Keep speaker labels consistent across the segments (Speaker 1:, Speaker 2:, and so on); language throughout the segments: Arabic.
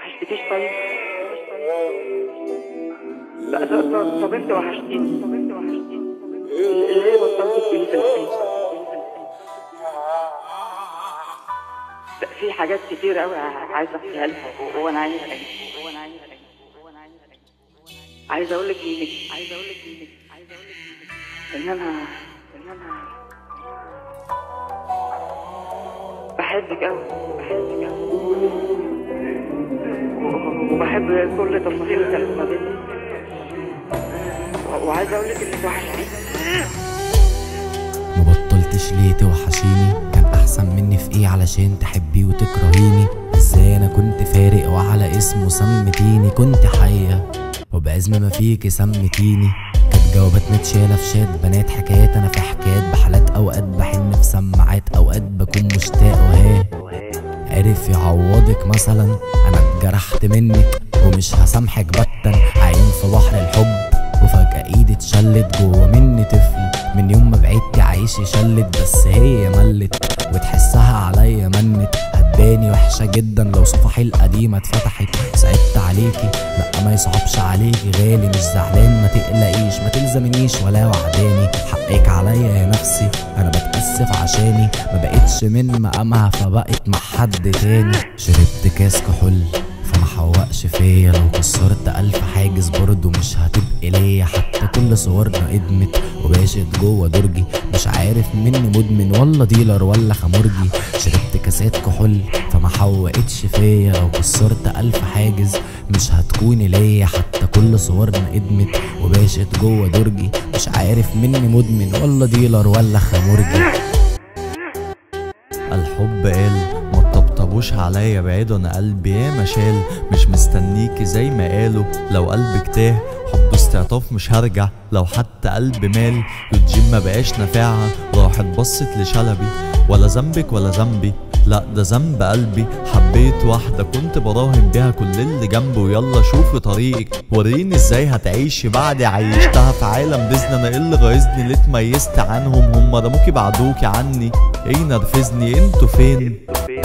Speaker 1: وحشتكيش طيب؟ لا طب انت وحشتيني. ليه بطلت تجيلي في البيت؟ في حاجات كتير قوي عايز احكيها لها وانا عايز اقول لك ان انا بحبك قوي وبحب كل تفاصيل الكلام ما بيننا، وعايز اقول لك انك وحشتيني.
Speaker 2: ما بطلتش ليه توحشيني؟ كان احسن مني في ايه علشان تحبي وتكرهيني؟ ازاي انا كنت فارق وعلى اسمه سمتيني؟ كنت حية وبعزم ما فيكي سمتيني. كانت جوابات متشالة في شات بنات، حكايات انا في حكايات، بحالات اوقات بحن في سماعات، اوقات بكون مشتاق وها عرف يعوضك مثلا. انا اتجرحت منك ومش هسامحك بتا، عايم في بحر الحب وفجأة ايدي اتشلت جوه مني طفل. من يوم ما بعدتي عايشي شلت، بس هي ملت وتحسها عليا منت. هتباني وحشة جدا لو صفحي القديمة اتفتحت. صعبت عليكي لا ما يصعبش عليكي، غالي مش زعلان ما تقلقيش، ما تلزمنيش ولا وعداني. حقك عليا يا نفسي انا بتأسف عشاني، ما بقتش من مقامها فبقت مع حد تاني. شربت كاس كحول فما حوقش فيا، لو كسرت 1000 حاجز برضه مش هتبقي ليا. حتى كل صورنا ادمت وباشت جوه درجي، مش عارف مني مدمن ولا ديلر ولا خمرجي. شربت كاسات كحول فما حوقتش فيا، لو كسرت 1000 حاجز مش هتكوني ليا. حتى كل صورنا ادمت وباشت جوه درجي، مش عارف مني مدمن ولا ديلر ولا خمرجي.
Speaker 3: الحب قال ما تطبطبوش عليا، بعيدوا انا قلبي ياما شال، مش مستنيكي زي ما قالوا. لو قلبك تاه حب استعطاف مش هرجع، لو حتى قلب مال الجيم ما بقاش نافعها. راحت بصت لشلبي ولا ذنبك ولا ذنبي، لا ده ذنب قلبي. حبيت واحدة كنت براهن بيها كل اللي جنبي، ويلا شوفي طريقك وريني ازاي هتعيشي بعدي. عيشتها في عالم ديزني، انا ايه اللي غايظني ليه اتميزت عنهم؟ هم رموكي بعدوكي عني، ايه نرفزني انتوا فين؟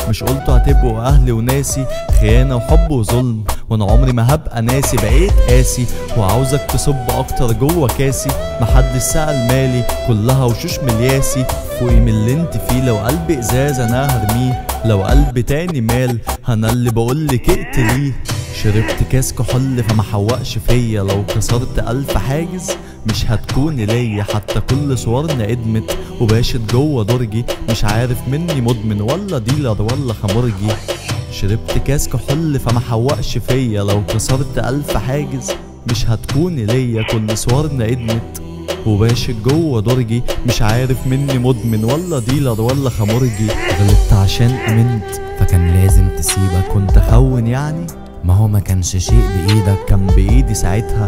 Speaker 3: مش قلتوا هتبقوا اهلي وناسي؟ خيانة وحب وظلم وانا عمري ما هبقى ناسي. بقيت قاسي وعاوزك تصب اكتر جوه كاسي، محدش سأل مالي كلها وشوش ملياسي. فوقي من اللي انت فيه، لو قلبي ازاز انا هرميه، لو قلب تاني مال انا اللي بقولك اقتليه. شربت كاس كحول فما حوقش فيا، لو كسرت 1000 حاجز مش هتكوني ليا. حتى كل صورنا ادمت وباشت جوه درجي، مش عارف مني مدمن ولا ديلر ولا خمرجي. شربت كاس كحول فما حوقش فيا، لو كسرت 1000 حاجز مش هتكوني ليا. كل صورنا ادمت وباشت جوه درجي، مش عارف مني مدمن ولا ديلر ولا خمرجي. غلطت عشان امنت
Speaker 2: فكان لازم تسيبك،
Speaker 3: كنت اخون يعني؟
Speaker 2: ما هو ما كانش شيء بايدك،
Speaker 3: كان بايدي ساعتها.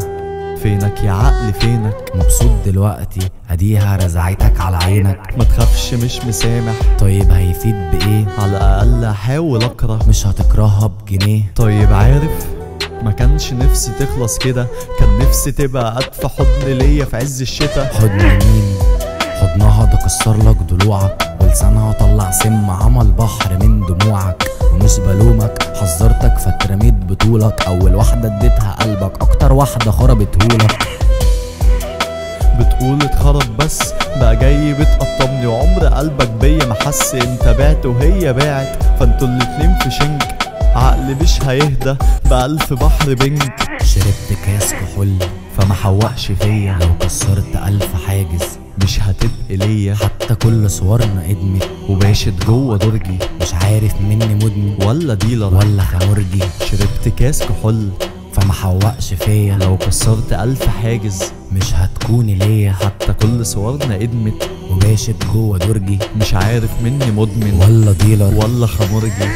Speaker 3: فينك يا عقل فينك؟
Speaker 2: مبسوط دلوقتي اديها رزعتك على عينك.
Speaker 3: ما تخافش مش مسامح.
Speaker 2: طيب هيفيد بايه؟
Speaker 3: على الاقل هحاول اكره.
Speaker 2: مش هتكرهها بجنيه.
Speaker 3: طيب عارف ما كانش نفسي تخلص كده، كان نفسي تبقى ادفى حضن ليا في عز الشتا.
Speaker 2: حضن مين؟ حضنها ده كسر لك ضلوعك، ولسانها طلع سم عمل بحر من دموعك. ومش بلومك حذرتك فاترميت بطولك، اول واحدة اديتها قلبك اكتر واحدة خربتهولك.
Speaker 3: بتقول اتخرب بس بقى جاي بتقطمني، وعمر قلبك بيا ما حس. انت بعت وهي باعت فانتوا الاتنين في شنك، عقل مش هيهدى بألف بحر بنج.
Speaker 2: شربت كاس كحول
Speaker 3: فما حوقش فيا،
Speaker 2: لو كسرت 1000 حاجز
Speaker 3: مش هتبقي ليا.
Speaker 2: حتى كل صورنا ادمت
Speaker 3: وباشت جوه درجي،
Speaker 2: مش عارف مني مدمن
Speaker 3: ولا ديلر
Speaker 2: ولا خمرجي.
Speaker 3: شربت كاس كحول
Speaker 2: فما حوقش فيا،
Speaker 3: لو كسرت 1000 حاجز
Speaker 2: مش هتكوني ليا.
Speaker 3: حتى كل صورنا ادمت
Speaker 2: وباشت جوه درجي،
Speaker 3: مش عارف مني مدمن
Speaker 2: ولا ديلر
Speaker 3: ولا خمرجي.